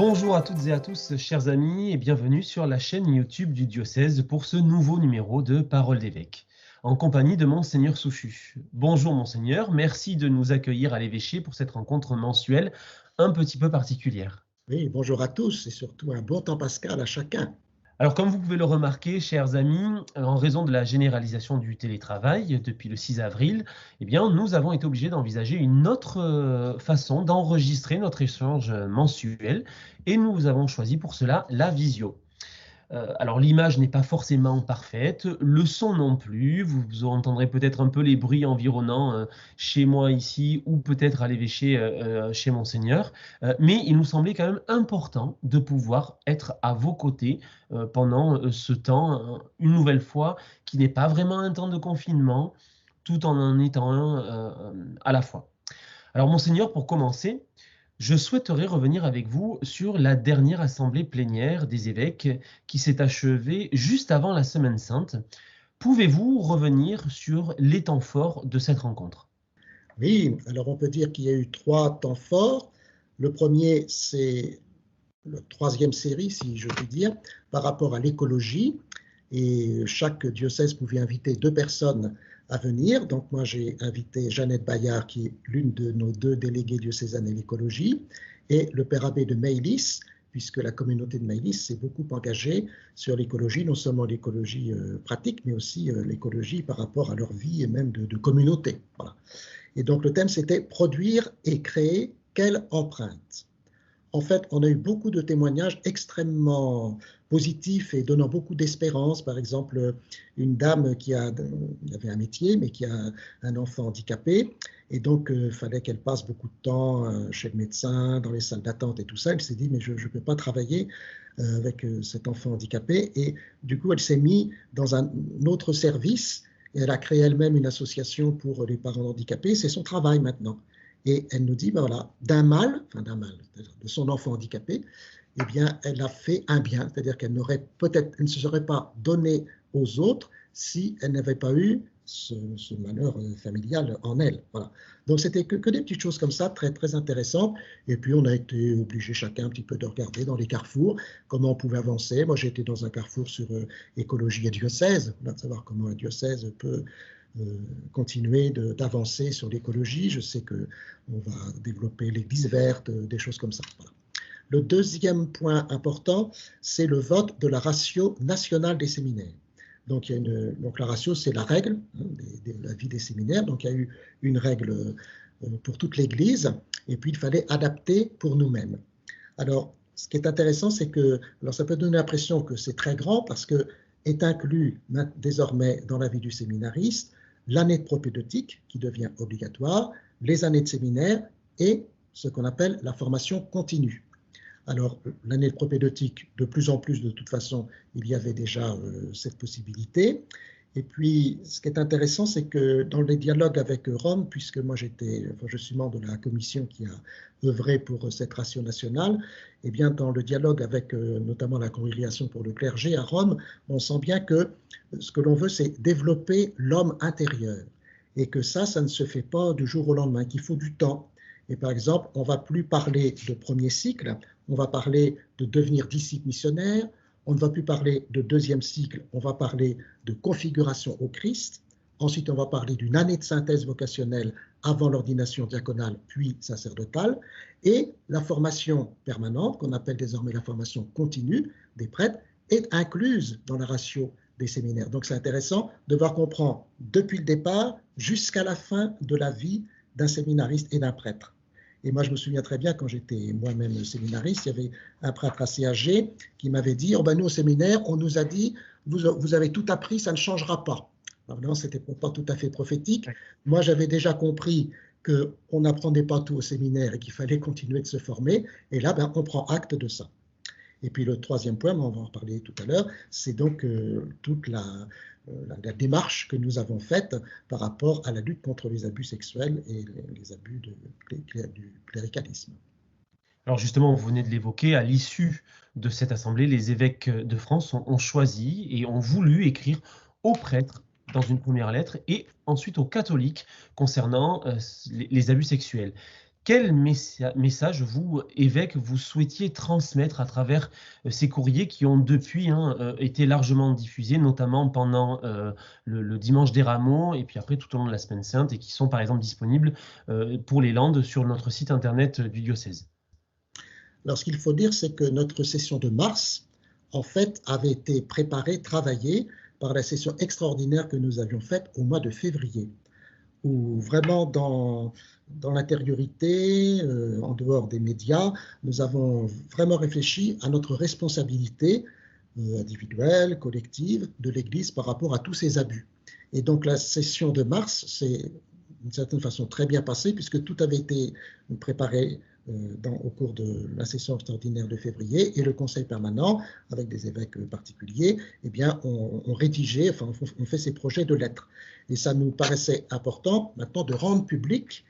Bonjour à toutes et à tous, chers amis, et bienvenue sur la chaîne YouTube du diocèse pour ce nouveau numéro de Parole d'évêque, en compagnie de Monseigneur Souchu. Bonjour Monseigneur, merci de nous accueillir à l'évêché pour cette rencontre mensuelle un petit peu particulière. Oui, bonjour à tous et surtout un bon temps pascal à chacun. Alors comme vous pouvez le remarquer, chers amis, en raison de la généralisation du télétravail depuis le 6 avril, eh bien, nous avons été obligés d'envisager une autre façon d'enregistrer notre échange mensuel et nous avons choisi pour cela la visio. Alors l'image n'est pas forcément parfaite, le son non plus, vous entendrez peut-être un peu les bruits environnants chez moi ici ou peut-être à l'évêché chez Monseigneur, mais il nous semblait quand même important de pouvoir être à vos côtés pendant ce temps, une nouvelle fois, qui n'est pas vraiment un temps de confinement, tout en étant un à la fois. Alors Monseigneur, pour commencer, je souhaiterais revenir avec vous sur la dernière assemblée plénière des évêques qui s'est achevée juste avant la Semaine Sainte. Pouvez-vous revenir sur les temps forts de cette rencontre? Oui, alors on peut dire qu'il y a eu trois temps forts. Le premier, c'est la troisième série, si je puis dire, par rapport à l'écologie. Et chaque diocèse pouvait inviter deux personnes à venir. Donc moi, j'ai invité Jeannette Bayard, qui est l'une de nos deux déléguées diocésaines à l'écologie, et le père abbé de Maïlis, puisque la communauté de Maïlis s'est beaucoup engagée sur l'écologie, non seulement l'écologie pratique, mais aussi l'écologie par rapport à leur vie et même de communauté. Voilà. Et donc le thème, c'était produire et créer quelle empreinte. En fait, on a eu beaucoup de témoignages extrêmement positifs et donnant beaucoup d'espérance. Par exemple, une dame qui avait un métier, mais qui a un enfant handicapé. Et donc, il fallait qu'elle passe beaucoup de temps chez le médecin, dans les salles d'attente et tout ça. Elle s'est dit, mais je ne peux pas travailler avec cet enfant handicapé. Et du coup, elle s'est mise dans un autre service. Et elle a créé elle-même une association pour les parents handicapés. C'est son travail maintenant. Et elle nous dit, ben voilà, de son enfant handicapé, eh bien, elle a fait un bien, c'est-à-dire qu'elle elle ne se serait pas donnée aux autres si elle n'avait pas eu ce malheur familial en elle. Voilà. Donc, c'était que des petites choses comme ça, très, très intéressantes. Et puis, on a été obligé chacun un petit peu de regarder dans les carrefours comment on pouvait avancer. Moi, j'ai été dans un carrefour sur écologie et diocèse, de savoir comment un diocèse peut continuer d'avancer sur l'écologie. Je sais qu'on va développer l'église verte, des choses comme ça. Voilà. Le deuxième point important, c'est le vote de la ratio nationale des séminaires. Donc la ratio, c'est la règle de la vie des séminaires. Donc il y a eu une règle pour toute l'Église, et puis il fallait adapter pour nous-mêmes. Alors, ce qui est intéressant, c'est que, alors ça peut donner l'impression que c'est très grand, parce que est inclus désormais dans la vie du séminariste l'année de propédeutique qui devient obligatoire, les années de séminaire et ce qu'on appelle la formation continue. Alors, l'année de propédeutique, de plus en plus, de toute façon, il y avait déjà cette possibilité. Et puis, ce qui est intéressant, c'est que dans les dialogues avec Rome, puisque moi je suis membre de la commission qui a œuvré pour cette ratio nationale, eh bien, dans le dialogue avec notamment la congrégation pour le clergé à Rome, on sent bien que ce que l'on veut, c'est développer l'homme intérieur. Et que ça ne se fait pas du jour au lendemain, qu'il faut du temps. Et par exemple, on ne va plus parler de premier cycle, on va parler de devenir disciple missionnaire, on ne va plus parler de deuxième cycle, on va parler de configuration au Christ. Ensuite, on va parler d'une année de synthèse vocationnelle avant l'ordination diaconale, puis sacerdotale, et la formation permanente, qu'on appelle désormais la formation continue des prêtres, est incluse dans la ratio des séminaires. Donc c'est intéressant de voir qu'on prend depuis le départ jusqu'à la fin de la vie d'un séminariste et d'un prêtre. Et moi, je me souviens très bien, quand j'étais moi-même séminariste, il y avait un prêtre assez âgé qui m'avait dit, oh ben nous au séminaire, on nous a dit, vous avez tout appris, ça ne changera pas. Alors non, ce n'était pas tout à fait prophétique. Moi, j'avais déjà compris qu'on n'apprenait pas tout au séminaire et qu'il fallait continuer de se former. Et là, ben, on prend acte de ça. Et puis le troisième point, on va en reparler tout à l'heure, c'est donc toute la démarche que nous avons faite par rapport à la lutte contre les abus sexuels et les abus du cléricalisme. Alors justement, vous venez de l'évoquer, à l'issue de cette assemblée, les évêques de France ont choisi et ont voulu écrire aux prêtres dans une première lettre et ensuite aux catholiques concernant les abus sexuels. Quel message, vous, évêque, vous souhaitiez transmettre à travers ces courriers qui ont depuis été largement diffusés, notamment pendant le dimanche des Rameaux et puis après tout au long de la Semaine Sainte, et qui sont par exemple disponibles pour les Landes sur notre site internet du diocèse? Alors, ce qu'il faut dire, c'est que notre session de mars, en fait, avait été préparée, travaillée par la session extraordinaire que nous avions faite au mois de février, où vraiment dans l'intériorité, en dehors des médias, nous avons vraiment réfléchi à notre responsabilité individuelle, collective de l'Église par rapport à tous ces abus. Et donc la session de mars s'est d'une certaine façon très bien passée puisque tout avait été préparé au cours de la session extraordinaire de février, et le conseil permanent, avec des évêques particuliers, eh bien, on rédigeait, enfin, on fait ces projets de lettres. Et ça nous paraissait important maintenant de rendre publiques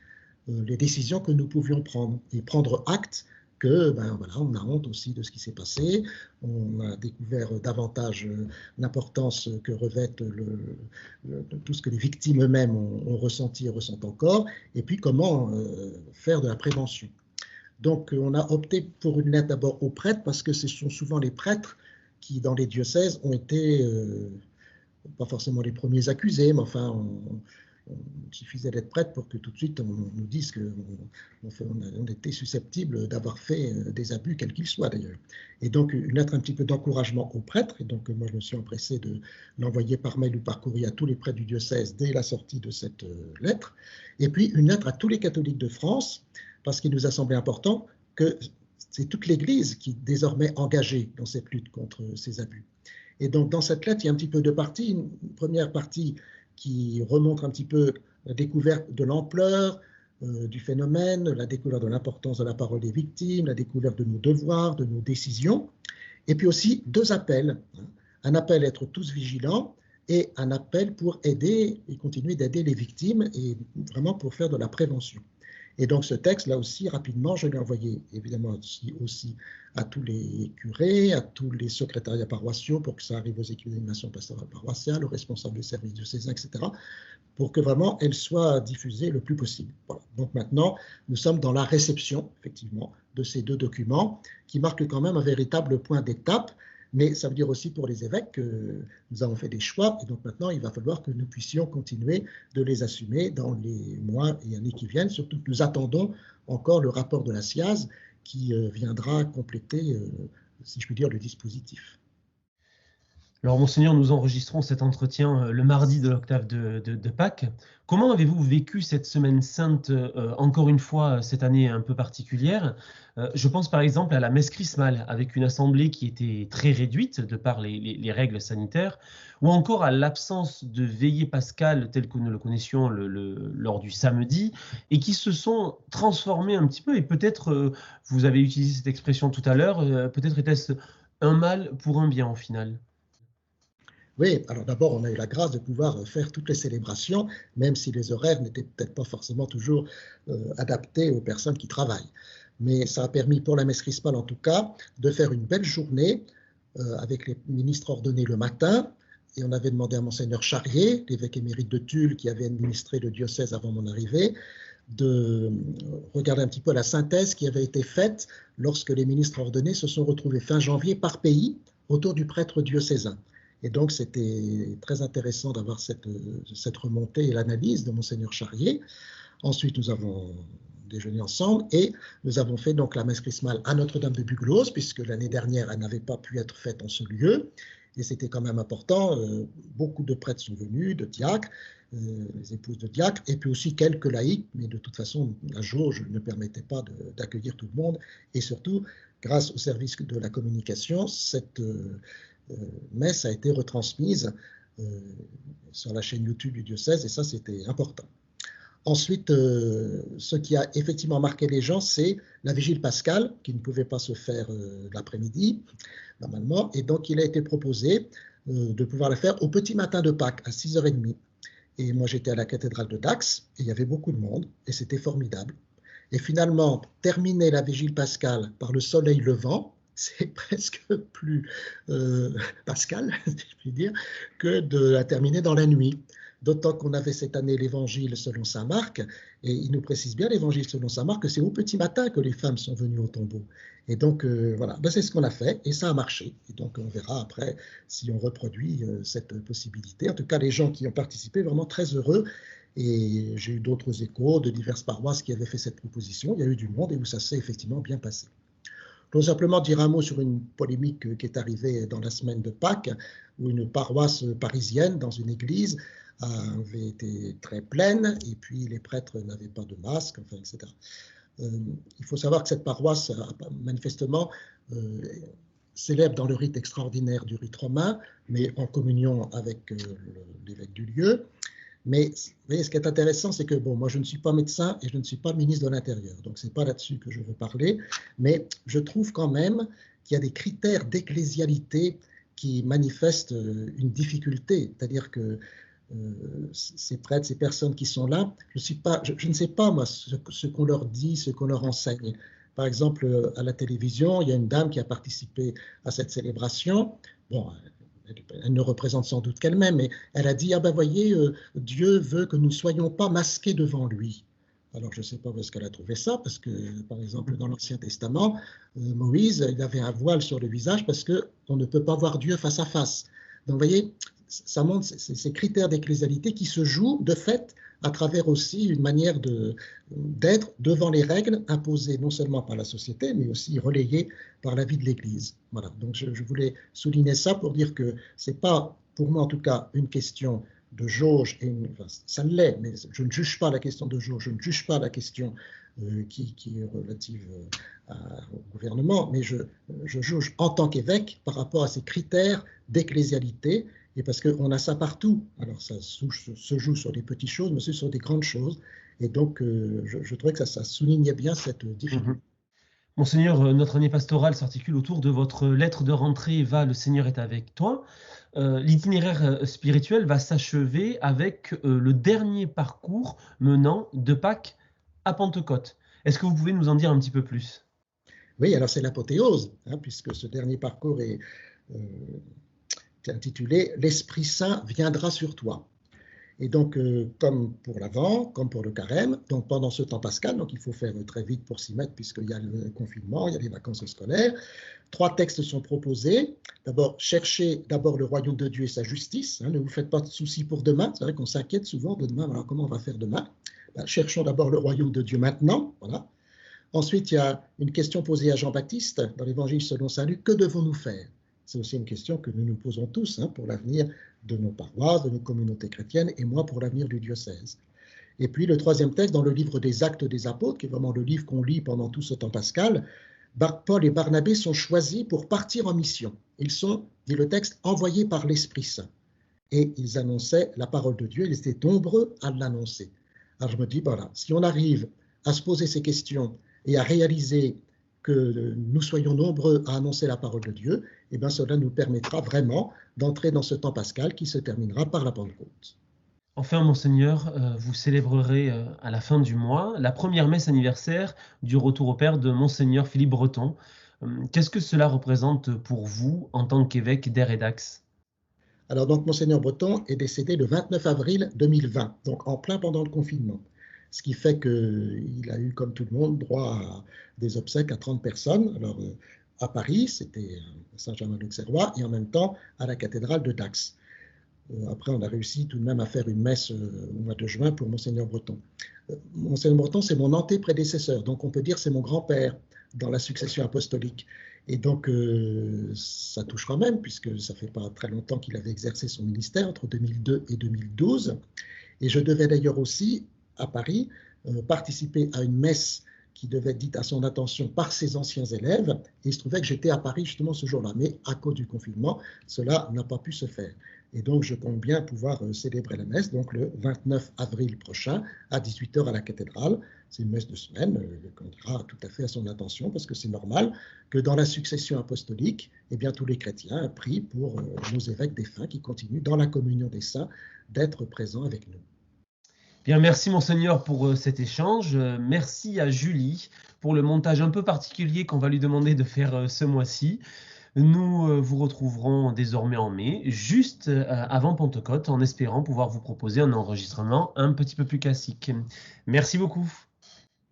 les décisions que nous pouvions prendre et prendre acte que, ben voilà, on a honte aussi de ce qui s'est passé, on a découvert davantage l'importance que revêtent tout ce que les victimes eux-mêmes ont ressenti et ressentent encore, et puis comment faire de la prévention. Donc, on a opté pour une lettre d'abord aux prêtres, parce que ce sont souvent les prêtres qui, dans les diocèses, ont été, pas forcément les premiers accusés, mais enfin, il suffisait d'être prêtre pour que tout de suite on nous dise qu'on était susceptible d'avoir fait des abus, quels qu'ils soient d'ailleurs. Et donc, une lettre un petit peu d'encouragement aux prêtres, et donc moi je me suis empressé de l'envoyer par mail ou par courrier à tous les prêtres du diocèse dès la sortie de cette lettre, et puis une lettre à tous les catholiques de France, parce qu'il nous a semblé important que c'est toute l'Église qui est désormais engagée dans cette lutte contre ces abus. Et donc dans cette lettre, il y a un petit peu deux parties. Une première partie qui remontre un petit peu la découverte de l'ampleur du phénomène, la découverte de l'importance de la parole des victimes, la découverte de nos devoirs, de nos décisions, et puis aussi deux appels. Un appel à être tous vigilants et un appel pour aider et continuer d'aider les victimes et vraiment pour faire de la prévention. Et donc ce texte, là aussi, rapidement, je l'ai envoyé évidemment aussi à tous les curés, à tous les secrétariats paroissiaux pour que ça arrive aux équipes d'animation pastorale paroissiale, aux responsables des services diocésains, etc., pour que vraiment elle soit diffusée le plus possible. Voilà. Donc maintenant, nous sommes dans la réception, effectivement, de ces deux documents qui marquent quand même un véritable point d'étape. Mais ça veut dire aussi pour les évêques que nous avons fait des choix, et donc maintenant il va falloir que nous puissions continuer de les assumer dans les mois et années qui viennent, surtout que nous attendons encore le rapport de la SIAZ qui viendra compléter, si je puis dire, le dispositif. Alors, Monseigneur, nous enregistrons cet entretien le mardi de l'octave de Pâques. Comment avez-vous vécu cette semaine sainte, encore une fois, cette année un peu particulière? Je pense par exemple à la messe chrismale, avec une assemblée qui était très réduite de par les règles sanitaires, ou encore à l'absence de veillée pascale tel que nous le connaissions lors du samedi, et qui se sont transformées un petit peu, et peut-être, vous avez utilisé cette expression tout à l'heure, peut-être était-ce un mal pour un bien au final? Oui, alors d'abord, on a eu la grâce de pouvoir faire toutes les célébrations, même si les horaires n'étaient peut-être pas forcément toujours adaptés aux personnes qui travaillent. Mais ça a permis, pour la messe chrismale en tout cas, de faire une belle journée avec les ministres ordonnés le matin. Et on avait demandé à Monseigneur Charrier, l'évêque émérite de Tulle, qui avait administré le diocèse avant mon arrivée, de regarder un petit peu la synthèse qui avait été faite lorsque les ministres ordonnés se sont retrouvés fin janvier par pays autour du prêtre diocésain. Et donc, c'était très intéressant d'avoir cette remontée et l'analyse de Monseigneur Charrier. Ensuite, nous avons déjeuné ensemble et nous avons fait donc la messe chrismale à Notre-Dame de Bugloz, puisque l'année dernière, elle n'avait pas pu être faite en ce lieu. Et c'était quand même important. Beaucoup de prêtres sont venus, de diacres, les épouses de diacres, et puis aussi quelques laïcs, mais de toute façon, la jauge ne permettait pas d'accueillir tout le monde. Et surtout, grâce au service de la communication, cette messe a été retransmise sur la chaîne YouTube du diocèse, et ça, c'était important. Ensuite, ce qui a effectivement marqué les gens, c'est la vigile pascale, qui ne pouvait pas se faire l'après-midi, normalement, et donc il a été proposé de pouvoir la faire au petit matin de Pâques, à 6h30. Et moi, j'étais à la cathédrale de Dax, et il y avait beaucoup de monde, et c'était formidable. Et finalement, terminer la vigile pascale par le soleil levant, c'est presque plus pascal, si je puis dire, que de la terminer dans la nuit. d'autant qu'on avait cette année l'évangile selon saint Marc, et il nous précise bien l'évangile selon saint Marc que c'est au petit matin que les femmes sont venues au tombeau. Et donc voilà, ben, c'est ce qu'on a fait et ça a marché. Et donc on verra après si on reproduit cette possibilité. En tout cas, les gens qui ont participé, vraiment très heureux. Et j'ai eu d'autres échos de diverses paroisses qui avaient fait cette proposition. Il y a eu du monde et où ça s'est effectivement bien passé. Je veux simplement dire un mot sur une polémique qui est arrivée dans la semaine de Pâques, où une paroisse parisienne dans une église avait été très pleine, et puis les prêtres n'avaient pas de masque, enfin, etc. Il faut savoir que cette paroisse, manifestement, célèbre dans le rite extraordinaire du rite romain, mais en communion avec l'évêque du lieu. Mais vous voyez, ce qui est intéressant, c'est que bon, moi je ne suis pas médecin et je ne suis pas ministre de l'Intérieur, donc ce n'est pas là-dessus que je veux parler, mais je trouve quand même qu'il y a des critères d'ecclésialité qui manifestent une difficulté, c'est-à-dire que ces prêtres, ces personnes qui sont là, je ne sais pas moi ce qu'on leur dit, ce qu'on leur enseigne. Par exemple, à la télévision, il y a une dame qui a participé à cette célébration. Bon, elle ne représente sans doute qu'elle-même, mais elle a dit, ah ben voyez, Dieu veut que nous ne soyons pas masqués devant lui. Alors je ne sais pas où est-ce qu'elle a trouvé ça, parce que par exemple dans l'Ancien Testament, Moïse, il avait un voile sur le visage parce qu'on ne peut pas voir Dieu face à face. Donc vous voyez, ça montre ces critères d'ecclésialité qui se jouent de fait à travers aussi une manière d'être devant les règles imposées non seulement par la société, mais aussi relayées par la vie de l'Église. Voilà, donc je voulais souligner ça pour dire que ce n'est pas, pour moi en tout cas, une question de jauge, enfin, ça l'est, mais je ne juge pas la question de jauge, je ne juge pas la question qui est relative au gouvernement, mais je juge en tant qu'évêque par rapport à ces critères d'ecclésialité, et parce qu'on a ça partout. Alors ça se joue sur des petites choses, mais aussi sur des grandes choses, et donc je trouvais que ça soulignait bien cette difficulté. Monseigneur, notre année pastorale s'articule autour de votre lettre de rentrée, Va, le Seigneur est avec toi. L'itinéraire spirituel va s'achever avec le dernier parcours menant de Pâques à Pentecôte. Est-ce que vous pouvez nous en dire un petit peu plus? Oui, alors c'est l'apothéose, puisque ce dernier parcours est intitulé « L'Esprit Saint viendra sur toi ». Et donc, comme pour l'Avent, comme pour le Carême, donc pendant ce temps pascal, donc il faut faire très vite pour s'y mettre puisqu'il y a le confinement, il y a les vacances scolaires, 3 textes sont proposés. D'abord, cherchez d'abord le royaume de Dieu et sa justice. Ne vous faites pas de soucis pour demain. C'est vrai qu'on s'inquiète souvent de demain. Alors, comment on va faire demain? Cherchons d'abord le royaume de Dieu maintenant. Voilà. Ensuite, il y a une question posée à Jean-Baptiste dans l'Évangile selon saint Luc. Que devons-nous faire? C'est aussi une question que nous nous posons tous pour l'avenir de nos paroisses, de nos communautés chrétiennes, et moi pour l'avenir du diocèse. Et puis le 3e texte dans le livre des Actes des Apôtres, qui est vraiment le livre qu'on lit pendant tout ce temps pascal, Paul et Barnabé sont choisis pour partir en mission. Ils sont, dit le texte, envoyés par l'Esprit Saint. Et ils annonçaient la parole de Dieu, ils étaient nombreux à l'annoncer. Alors je me dis, voilà, si on arrive à se poser ces questions et à réaliser que nous soyons nombreux à annoncer la parole de Dieu, et bien cela nous permettra vraiment d'entrer dans ce temps pascal qui se terminera par la Pentecôte. Enfin, Monseigneur, vous célébrerez à la fin du mois la première messe anniversaire du retour au Père de Monseigneur Philippe Breton. Qu'est-ce que cela représente pour vous en tant qu'évêque d'Aire et d'Ax? Alors donc, Monseigneur Breton est décédé le 29 avril 2020, donc en plein pendant le confinement. Ce qui fait qu'il a eu, comme tout le monde, droit à des obsèques à 30 personnes. Alors, à Paris, c'était Saint-Germain-l'Auxerrois, et en même temps à la cathédrale de Dax. Après, on a réussi tout de même à faire une messe au mois de juin pour Monseigneur Breton. Monseigneur Breton, c'est mon antéprédécesseur, donc on peut dire c'est mon grand-père dans la succession apostolique. Et donc, ça touche quand même, puisque ça fait pas très longtemps qu'il avait exercé son ministère, entre 2002 et 2012. Et je devais d'ailleurs aussi, à Paris, participer à une messe qui devait être dite à son attention par ses anciens élèves. Et il se trouvait que j'étais à Paris justement ce jour-là. Mais à cause du confinement, cela n'a pas pu se faire. Et donc, je compte bien pouvoir célébrer la messe, donc le 29 avril prochain, à 18h à la cathédrale. C'est une messe de semaine qu'on dira tout à fait à son attention, parce que c'est normal que dans la succession apostolique, eh bien, tous les chrétiens prient pour nos évêques défunts qui continuent dans la communion des saints d'être présents avec nous. Bien, merci Monseigneur pour cet échange. Merci à Julie pour le montage un peu particulier qu'on va lui demander de faire ce mois-ci. Nous vous retrouverons désormais en mai, juste avant Pentecôte, en espérant pouvoir vous proposer un enregistrement un petit peu plus classique. Merci beaucoup.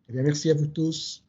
Eh bien, merci à vous tous.